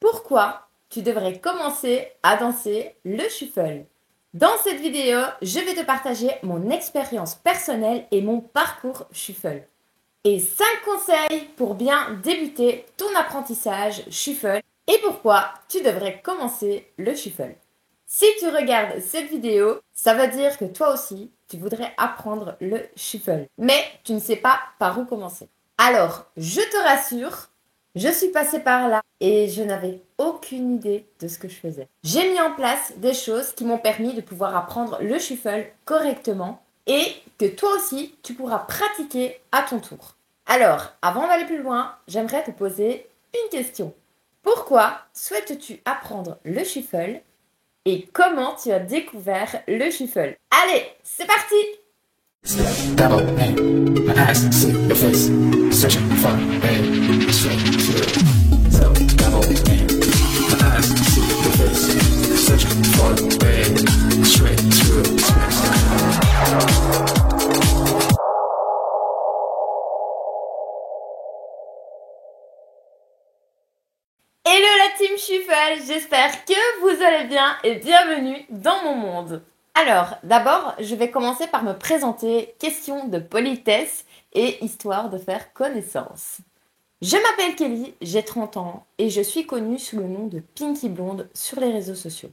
Pourquoi tu devrais commencer à danser le shuffle? Dans cette vidéo, je vais te partager mon expérience personnelle et mon parcours shuffle. Et 5 conseils pour bien débuter ton apprentissage shuffle et pourquoi tu devrais commencer le shuffle. Si tu regardes cette vidéo, ça veut dire que toi aussi, tu voudrais apprendre le shuffle, mais tu ne sais pas par où commencer. Alors, je te rassure, je suis passée par là et je n'avais aucune idée de ce que je faisais. J'ai mis en place des choses qui m'ont permis de pouvoir apprendre le shuffle correctement et que toi aussi, tu pourras pratiquer à ton tour. Alors, avant d'aller plus loin, j'aimerais te poser une question. Pourquoi souhaites-tu apprendre le shuffle et comment tu as découvert le shuffle? Allez, c'est parti! Double aim, my eyes see your face, searching for a straight through. So double aim, my eyes see your face, searching for a straight through. Hello la team Shuffle, j'espère que vous allez bien et bienvenue dans mon monde. Alors, d'abord, je vais commencer par me présenter, question de politesse et histoire de faire connaissance. Je m'appelle Kelly, j'ai 30 ans et je suis connue sous le nom de Pinky Blonde sur les réseaux sociaux.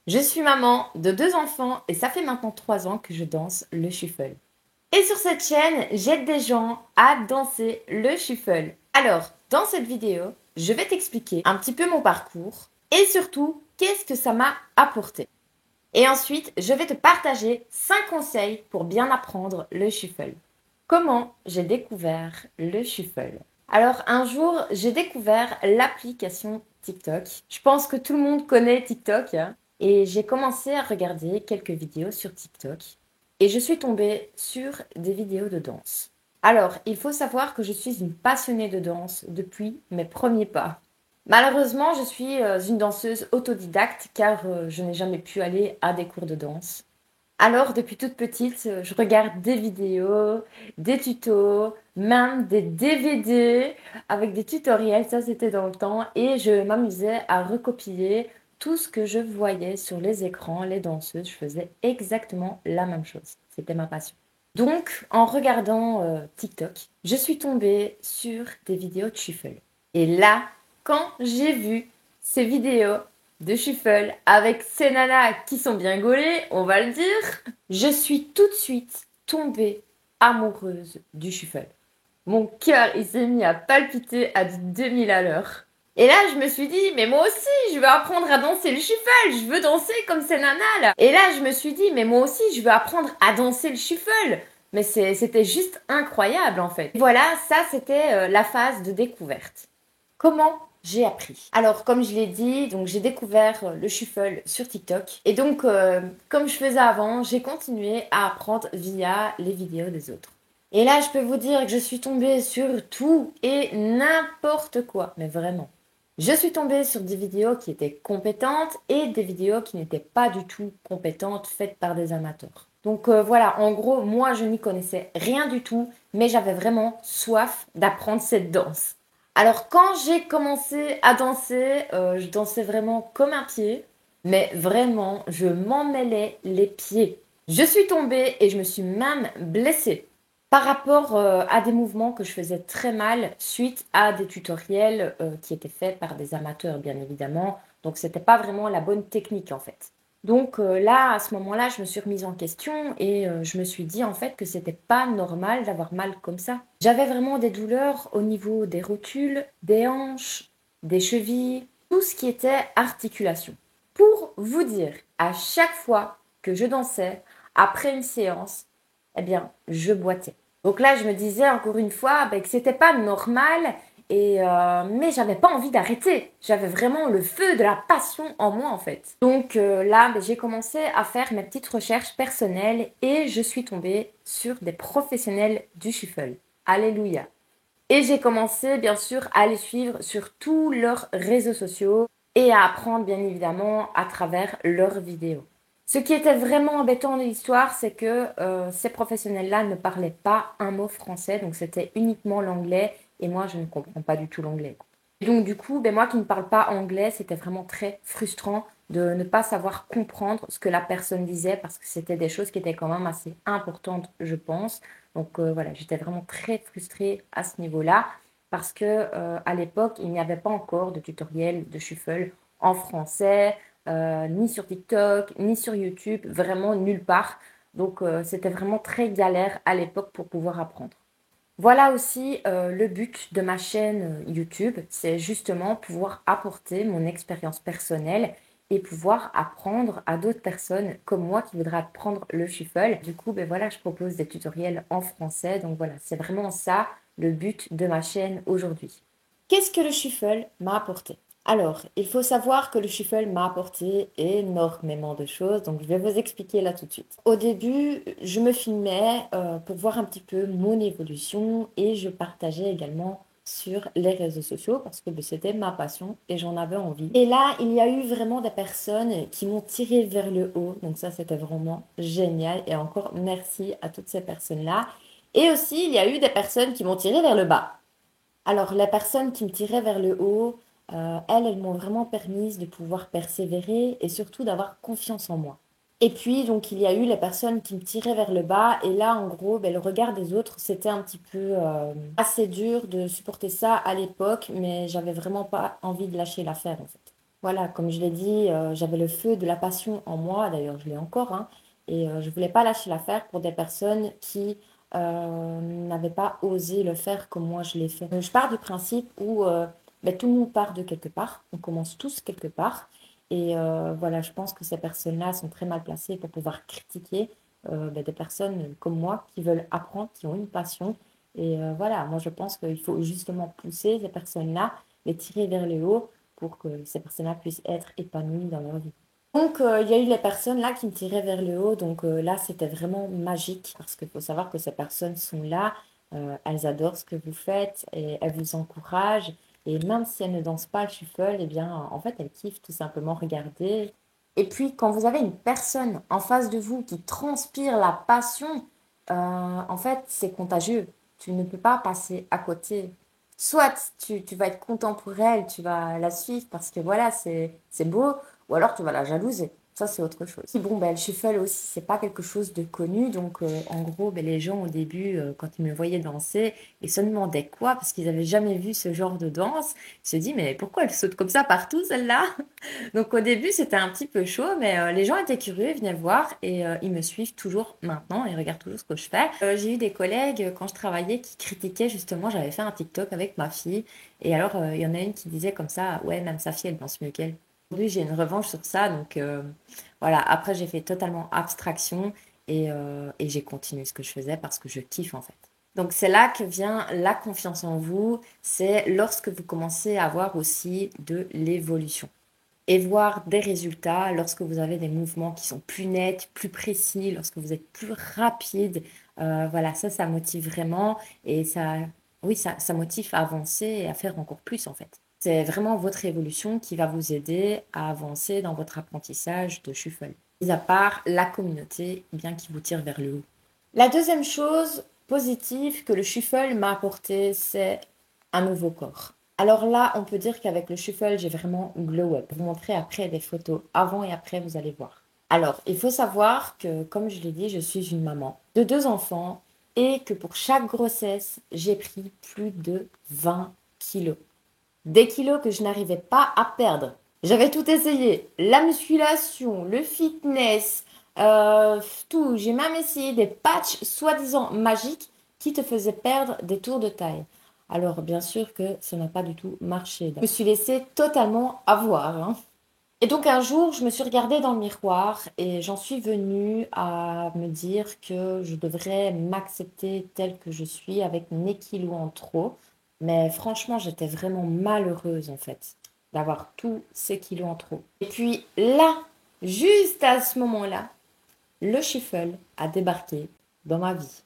Je suis maman de 2 enfants et ça fait maintenant 3 ans que je danse le shuffle. Et sur cette chaîne, j'aide des gens à danser le shuffle. Alors, dans cette vidéo, je vais t'expliquer un petit peu mon parcours et surtout, qu'est-ce que ça m'a apporté. Et ensuite, je vais te partager 5 conseils pour bien apprendre le shuffle. Comment j'ai découvert le shuffle? Alors, un jour, j'ai découvert l'application TikTok. Je pense que tout le monde connaît TikTok, hein. Et j'ai commencé à regarder quelques vidéos sur TikTok. Et je suis tombée sur des vidéos de danse. Alors, il faut savoir que je suis une passionnée de danse depuis mes premiers pas. Malheureusement, je suis une danseuse autodidacte car je n'ai jamais pu aller à des cours de danse. Alors, depuis toute petite, je regarde des vidéos, des tutos, même des DVD avec des tutoriels, ça c'était dans le temps, et je m'amusais à recopier tout ce que je voyais sur les écrans, les danseuses, je faisais exactement la même chose. C'était ma passion. Donc, en regardant TikTok, je suis tombée sur des vidéos de shuffle. Et là, quand j'ai vu ces vidéos de shuffle avec ces nanas qui sont bien gaulées, on va le dire, je suis tout de suite tombée amoureuse du shuffle. Mon cœur, il s'est mis à palpiter à 2000 à l'heure. Et là, je me suis dit, mais moi aussi, je veux apprendre à danser le shuffle. Je veux danser comme ces nanas là. Et là, je me suis dit, mais moi aussi, je veux apprendre à danser le shuffle. Mais c'était juste incroyable en fait. Et voilà, ça c'était la phase de découverte. Comment j'ai appris? Alors, comme je l'ai dit, donc j'ai découvert le shuffle sur TikTok. Et donc, comme je faisais avant, j'ai continué à apprendre via les vidéos des autres. Et là, je peux vous dire que je suis tombée sur tout et n'importe quoi, mais vraiment. Je suis tombée sur des vidéos qui étaient compétentes et des vidéos qui n'étaient pas du tout compétentes, faites par des amateurs. Donc voilà, en gros, moi, je n'y connaissais rien du tout, mais j'avais vraiment soif d'apprendre cette danse. Alors quand j'ai commencé à danser, je dansais vraiment comme un pied, mais vraiment, je m'emmêlais les pieds. Je suis tombée et je me suis même blessée par rapport à des mouvements que je faisais très mal suite à des tutoriels qui étaient faits par des amateurs, bien évidemment. Donc c'était pas vraiment la bonne technique en fait. Donc là, à ce moment-là, je me suis remise en question et je me suis dit en fait que c'était pas normal d'avoir mal comme ça. J'avais vraiment des douleurs au niveau des rotules, des hanches, des chevilles, tout ce qui était articulation. Pour vous dire, à chaque fois que je dansais, après une séance, eh bien, je boitais. Donc là, je me disais encore une fois que c'était pas normal mais j'avais pas envie d'arrêter. J'avais vraiment le feu de la passion en moi en fait. Donc là, j'ai commencé à faire mes petites recherches personnelles et je suis tombée sur des professionnels du shuffle. Alléluia. Et j'ai commencé bien sûr à les suivre sur tous leurs réseaux sociaux et à apprendre bien évidemment à travers leurs vidéos. Ce qui était vraiment embêtant de l'histoire, c'est que ces professionnels-là ne parlaient pas un mot français, donc c'était uniquement l'anglais, et moi je ne comprends pas du tout l'anglais. Et donc du coup, moi qui ne parle pas anglais, c'était vraiment très frustrant de ne pas savoir comprendre ce que la personne disait parce que c'était des choses qui étaient quand même assez importantes, je pense. Donc voilà, j'étais vraiment très frustrée à ce niveau-là parce que à l'époque, il n'y avait pas encore de tutoriel de shuffle en français, ni sur TikTok, ni sur YouTube, vraiment nulle part. Donc c'était vraiment très galère à l'époque pour pouvoir apprendre. Voilà aussi le but de ma chaîne YouTube, c'est justement pouvoir apporter mon expérience personnelle et pouvoir apprendre à d'autres personnes comme moi qui voudraient apprendre le shuffle. Du coup, voilà, je propose des tutoriels en français. Donc voilà, c'est vraiment ça le but de ma chaîne aujourd'hui. Qu'est-ce que le shuffle m'a apporté? Alors, il faut savoir que le shuffle m'a apporté énormément de choses, donc je vais vous expliquer là tout de suite. Au début, je me filmais pour voir un petit peu mon évolution et je partageais également sur les réseaux sociaux parce que c'était ma passion et j'en avais envie. Et là, il y a eu vraiment des personnes qui m'ont tiré vers le haut, donc ça c'était vraiment génial et encore merci à toutes ces personnes-là. Et aussi, il y a eu des personnes qui m'ont tiré vers le bas. Alors, les personnes qui me tiraient vers le haut, elles m'ont vraiment permis de pouvoir persévérer et surtout d'avoir confiance en moi. Et puis, donc, il y a eu les personnes qui me tiraient vers le bas. Et là, en gros, le regard des autres, c'était un petit peu assez dur de supporter ça à l'époque, mais j'avais vraiment pas envie de lâcher l'affaire, en fait. Voilà, comme je l'ai dit, j'avais le feu de la passion en moi, d'ailleurs, je l'ai encore, hein, et je voulais pas lâcher l'affaire pour des personnes qui n'avais pas osé le faire comme moi je l'ai fait. Je pars du principe où tout le monde part de quelque part, on commence tous quelque part. Et voilà, je pense que ces personnes-là sont très mal placées pour pouvoir critiquer des personnes comme moi qui veulent apprendre, qui ont une passion. Et voilà, moi je pense qu'il faut justement pousser ces personnes-là, les tirer vers le haut pour que ces personnes-là puissent être épanouies dans leur vie. Donc, il y a eu les personnes là qui me tiraient vers le haut. Donc là, c'était vraiment magique parce qu'il faut savoir que ces personnes sont là. Elles adorent ce que vous faites et elles vous encouragent. Et même si elles ne dansent pas le shuffle, eh bien, en fait, elles kiffent tout simplement regarder. Et puis, quand vous avez une personne en face de vous qui transpire la passion, en fait, c'est contagieux. Tu ne peux pas passer à côté. Soit tu vas être content pour elle, tu vas la suivre parce que voilà, c'est beau, ou alors tu vas la jalouser. Ça, c'est autre chose. Et bon, le shuffle aussi, c'est pas quelque chose de connu. Donc, en gros, les gens, au début, quand ils me voyaient danser, ils se demandaient quoi, parce qu'ils n'avaient jamais vu ce genre de danse. Ils se disent, mais pourquoi elle saute comme ça partout, celle-là? Donc, au début, c'était un petit peu chaud, mais les gens étaient curieux, ils venaient voir et ils me suivent toujours maintenant. Ils regardent toujours ce que je fais. J'ai eu des collègues, quand je travaillais, qui critiquaient justement, j'avais fait un TikTok avec ma fille. Et alors, il y en a une qui disait comme ça, ouais, même sa fille, elle danse mieux qu'elle. Aujourd'hui, j'ai une revanche sur ça. Donc voilà, après, j'ai fait totalement abstraction et j'ai continué ce que je faisais parce que je kiffe en fait. Donc c'est là que vient la confiance en vous. C'est lorsque vous commencez à avoir aussi de l'évolution et voir des résultats lorsque vous avez des mouvements qui sont plus nets, plus précis, lorsque vous êtes plus rapide. Voilà, ça motive vraiment et ça, oui, ça motive à avancer et à faire encore plus en fait. C'est vraiment votre évolution qui va vous aider à avancer dans votre apprentissage de shuffle. Mis à part la communauté, bien qui vous tire vers le haut. La deuxième chose positive que le shuffle m'a apporté, c'est un nouveau corps. Alors là, on peut dire qu'avec le shuffle, j'ai vraiment glow up. Je vais vous montrer après des photos avant et après, vous allez voir. Alors, il faut savoir que, comme je l'ai dit, je suis une maman de 2 enfants et que pour chaque grossesse, j'ai pris plus de 20 kilos. Des kilos que je n'arrivais pas à perdre. J'avais tout essayé. La musculation, le fitness, tout. J'ai même essayé des patchs soi-disant magiques qui te faisaient perdre des tours de taille. Alors, bien sûr que ça n'a pas du tout marché. Je me suis laissée totalement avoir, hein. Et donc un jour, je me suis regardée dans le miroir et j'en suis venue à me dire que je devrais m'accepter telle que je suis avec mes kilos en trop. Mais franchement, j'étais vraiment malheureuse en fait d'avoir tous ces kilos en trop. Et puis là, juste à ce moment-là, le shuffle a débarqué dans ma vie.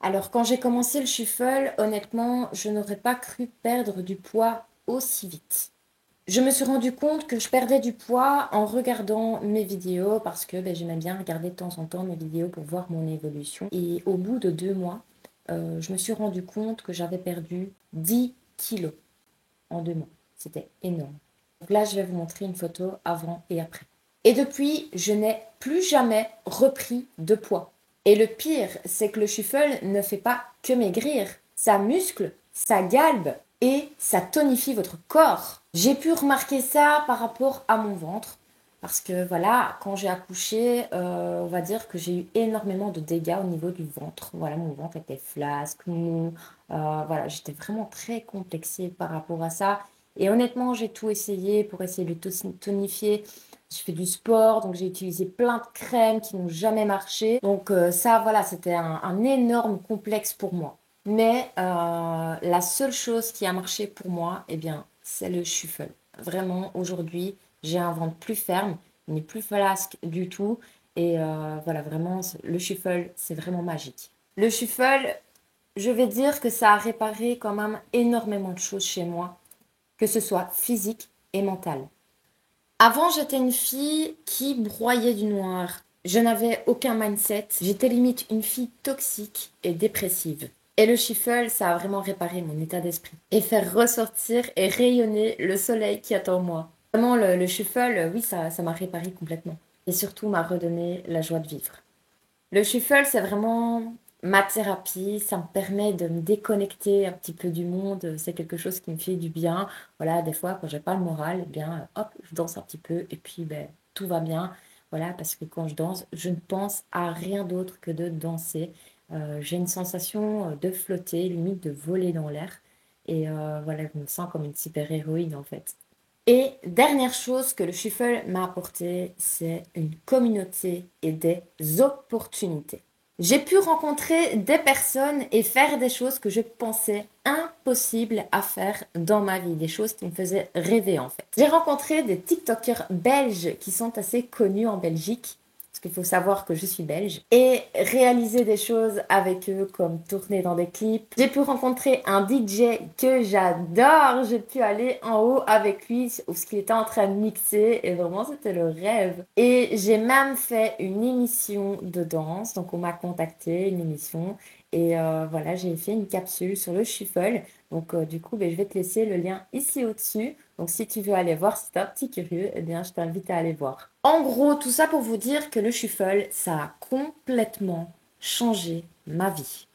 Alors quand j'ai commencé le shuffle, honnêtement, je n'aurais pas cru perdre du poids aussi vite. Je me suis rendu compte que je perdais du poids en regardant mes vidéos parce que j'aimais bien regarder de temps en temps mes vidéos pour voir mon évolution. Et au bout de 2 mois, je me suis rendu compte que j'avais perdu 10 kilos en 2 mois. C'était énorme. Donc là, je vais vous montrer une photo avant et après. Et depuis, je n'ai plus jamais repris de poids. Et le pire, c'est que le shuffle ne fait pas que maigrir. Ça muscle, ça galbe et ça tonifie votre corps. J'ai pu remarquer ça par rapport à mon ventre. Parce que voilà, quand j'ai accouché, on va dire que j'ai eu énormément de dégâts au niveau du ventre. Voilà, mon ventre était flasque, mou. Voilà, j'étais vraiment très complexée par rapport à ça. Et honnêtement, j'ai tout essayé pour essayer de tonifier. Je fais du sport, donc j'ai utilisé plein de crèmes qui n'ont jamais marché. Donc ça, voilà, c'était un énorme complexe pour moi. Mais la seule chose qui a marché pour moi, eh bien, c'est le shuffle. Vraiment, aujourd'hui, j'ai un ventre plus ferme, il n'est plus flasque du tout. Et voilà, vraiment, le shuffle, c'est vraiment magique. Le shuffle, je vais dire que ça a réparé quand même énormément de choses chez moi, que ce soit physique et mental. Avant, j'étais une fille qui broyait du noir. Je n'avais aucun mindset. J'étais limite une fille toxique et dépressive. Et le shuffle, ça a vraiment réparé mon état d'esprit. Et faire ressortir et rayonner le soleil qui attend moi. Vraiment, le shuffle, oui, ça m'a réparé complètement. Et surtout, m'a redonné la joie de vivre. Le shuffle, c'est vraiment ma thérapie. Ça me permet de me déconnecter un petit peu du monde. C'est quelque chose qui me fait du bien. Voilà, des fois, quand j'ai pas le moral, eh bien, hop, je danse un petit peu et puis, ben, tout va bien. Voilà, parce que quand je danse, je ne pense à rien d'autre que de danser. J'ai une sensation de flotter, limite de voler dans l'air. Et voilà, je me sens comme une super-héroïne en fait. Et dernière chose que le shuffle m'a apporté, c'est une communauté et des opportunités. J'ai pu rencontrer des personnes et faire des choses que je pensais impossibles à faire dans ma vie, des choses qui me faisaient rêver en fait. J'ai rencontré des TikTokers belges qui sont assez connus en Belgique, parce qu'il faut savoir que je suis belge, et réaliser des choses avec eux comme tourner dans des clips. J'ai pu rencontrer un DJ que j'adore, j'ai pu aller en haut avec lui où ce qu'il était en train de mixer et vraiment c'était le rêve. Et j'ai même fait une émission de danse, donc on m'a contacté, une émission, et voilà, j'ai fait une capsule sur le shuffle. Donc du coup, ben, je vais te laisser le lien ici au-dessus. Donc si tu veux aller voir, si tu es un petit curieux, eh bien je t'invite à aller voir. En gros, tout ça pour vous dire que le shuffle, ça a complètement changé ma vie.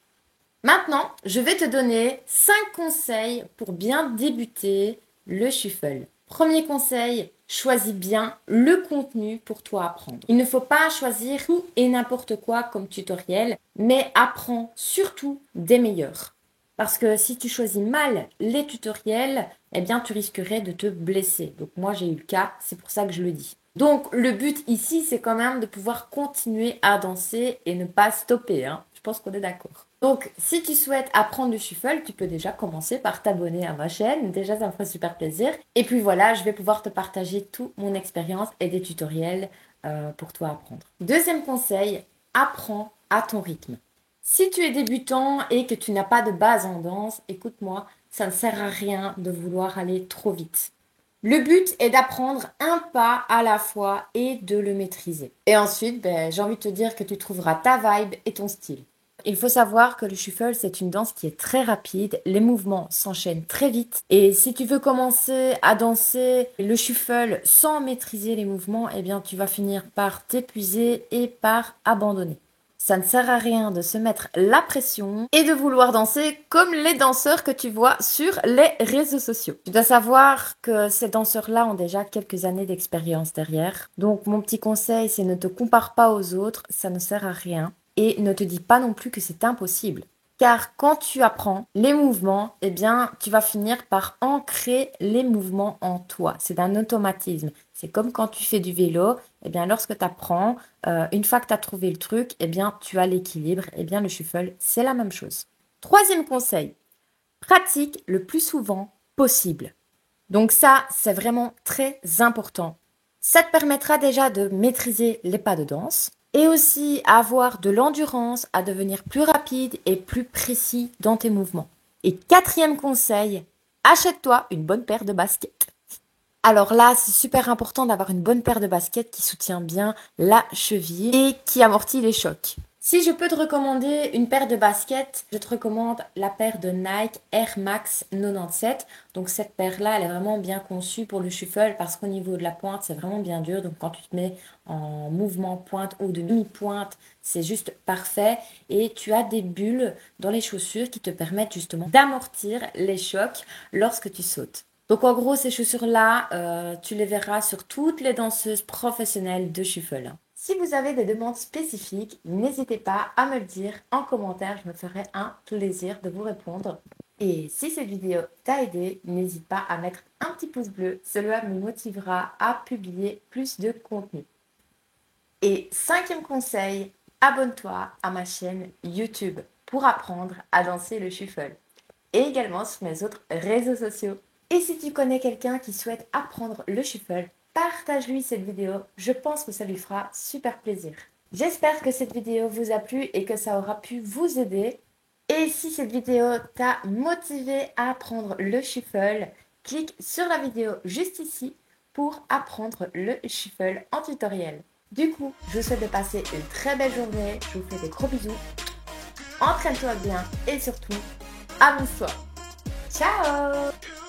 Maintenant, je vais te donner 5 conseils pour bien débuter le shuffle. Premier conseil, choisis bien le contenu pour toi apprendre. Il ne faut pas choisir tout et n'importe quoi comme tutoriel, mais apprends surtout des meilleurs. Parce que si tu choisis mal les tutoriels, eh bien tu risquerais de te blesser. Donc moi j'ai eu le cas, c'est pour ça que je le dis. Donc le but ici, c'est quand même de pouvoir continuer à danser et ne pas stopper, hein. Je pense qu'on est d'accord. Donc, si tu souhaites apprendre le shuffle, tu peux déjà commencer par t'abonner à ma chaîne. Déjà, ça me ferait super plaisir. Et puis voilà, je vais pouvoir te partager toute mon expérience et des tutoriels pour toi apprendre. Deuxième conseil, apprends à ton rythme. Si tu es débutant et que tu n'as pas de base en danse, écoute-moi, ça ne sert à rien de vouloir aller trop vite. Le but est d'apprendre un pas à la fois et de le maîtriser. Et ensuite, ben, j'ai envie de te dire que tu trouveras ta vibe et ton style. Il faut savoir que le shuffle, c'est une danse qui est très rapide, les mouvements s'enchaînent très vite. Et si tu veux commencer à danser le shuffle sans maîtriser les mouvements, eh bien tu vas finir par t'épuiser et par abandonner. Ça ne sert à rien de se mettre la pression et de vouloir danser comme les danseurs que tu vois sur les réseaux sociaux. Tu dois savoir que ces danseurs-là ont déjà quelques années d'expérience derrière. Donc mon petit conseil, c'est ne te compare pas aux autres, ça ne sert à rien. Et ne te dis pas non plus que c'est impossible. Car quand tu apprends les mouvements, eh bien, tu vas finir par ancrer les mouvements en toi. C'est un automatisme. C'est comme quand tu fais du vélo. Eh bien, lorsque tu apprends, une fois que tu as trouvé le truc, eh bien, tu as l'équilibre. Eh bien, le shuffle, c'est la même chose. Troisième conseil, pratique le plus souvent possible. Donc ça, c'est vraiment très important. Ça te permettra déjà de maîtriser les pas de danse et aussi avoir de l'endurance, à devenir plus rapide et plus précis dans tes mouvements. Et quatrième conseil, achète-toi une bonne paire de baskets. Alors là, c'est super important d'avoir une bonne paire de baskets qui soutient bien la cheville et qui amortit les chocs. Si je peux te recommander une paire de baskets, je te recommande la paire de Nike Air Max 97. Donc cette paire-là, elle est vraiment bien conçue pour le shuffle parce qu'au niveau de la pointe, c'est vraiment bien dur. Donc quand tu te mets en mouvement pointe ou de demi-pointe, c'est juste parfait. Et tu as des bulles dans les chaussures qui te permettent justement d'amortir les chocs lorsque tu sautes. Donc en gros, ces chaussures-là, tu les verras sur toutes les danseuses professionnelles de shuffle. Si vous avez des demandes spécifiques, n'hésitez pas à me le dire en commentaire, je me ferai un plaisir de vous répondre. Et si cette vidéo t'a aidé, n'hésite pas à mettre un petit pouce bleu, cela me motivera à publier plus de contenu. Et cinquième conseil, abonne-toi à ma chaîne YouTube pour apprendre à danser le shuffle et également sur mes autres réseaux sociaux. Et si tu connais quelqu'un qui souhaite apprendre le shuffle, partage-lui cette vidéo, je pense que ça lui fera super plaisir. J'espère que cette vidéo vous a plu et que ça aura pu vous aider. Et si cette vidéo t'a motivé à apprendre le shuffle, clique sur la vidéo juste ici pour apprendre le shuffle en tutoriel. Du coup, je vous souhaite de passer une très belle journée, je vous fais des gros bisous, entraîne-toi bien et surtout, amuse-toi. Ciao!